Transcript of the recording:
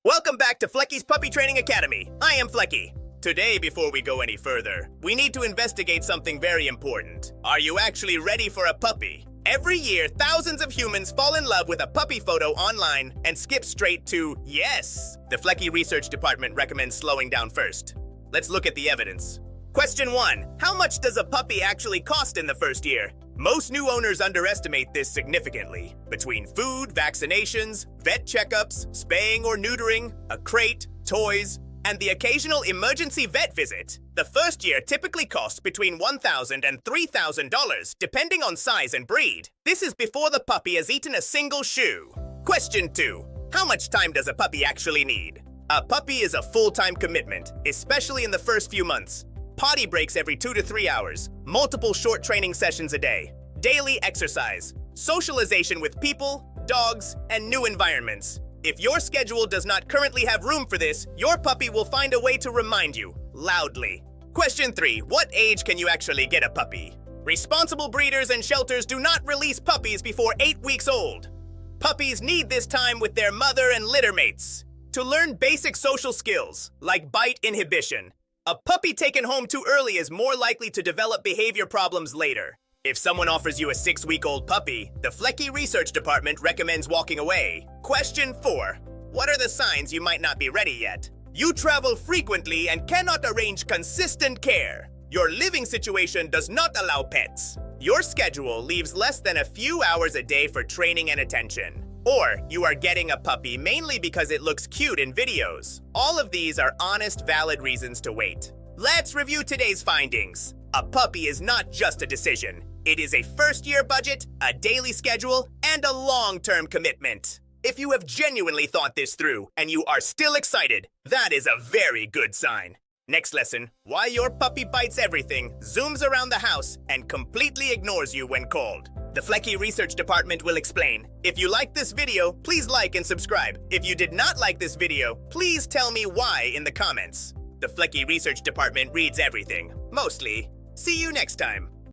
Welcome back to Flecki's Puppy Training Academy. I am Flecki. Today, before we go any further, we need to investigate something very important. Are you actually ready for a puppy? Every year, thousands of humans fall in love with a puppy photo online and skip straight to yes. The Flecki Research Department recommends slowing down first. Let's look at the evidence. Question 1. How much does a puppy actually cost in the first year? Most new owners underestimate this significantly. Between food, vaccinations, vet checkups, spaying or neutering, a crate, toys, and the occasional emergency vet visit, the first year typically costs between $1,000 and $3,000, depending on size and breed. This is before the puppy has eaten a single shoe. Question 2. How much time does a puppy actually need? A puppy is a full-time commitment, especially in the first few months. Potty breaks every 2 to 3 hours, multiple short training sessions a day, daily exercise, socialization with people, dogs, and new environments. If your schedule does not currently have room for this, your puppy will find a way to remind you, loudly. Question 3. What age can you actually get a puppy? Responsible breeders and shelters do not release puppies before 8 weeks old. Puppies need this time with their mother and litter mates to learn basic social skills, like bite inhibition. A puppy taken home too early is more likely to develop behavior problems later. If someone offers you a 6-week-old puppy, the Flecki Research Department recommends walking away. Question 4. What are the signs you might not be ready yet? You travel frequently and cannot arrange consistent care. Your living situation does not allow pets. Your schedule leaves less than a few hours a day for training and attention. Or you are getting a puppy mainly because it looks cute in videos. All of these are honest, valid reasons to wait. Let's review today's findings. A puppy is not just a decision. It is a first-year budget, a daily schedule, and a long-term commitment. If you have genuinely thought this through and you are still excited, that is a very good sign. Next lesson, why your puppy bites everything, zooms around the house, and completely ignores you when called. The Flecki Research Department will explain. If you liked this video, please like and subscribe. If you did not like this video, please tell me why in the comments. The Flecki Research Department reads everything. Mostly. See you next time.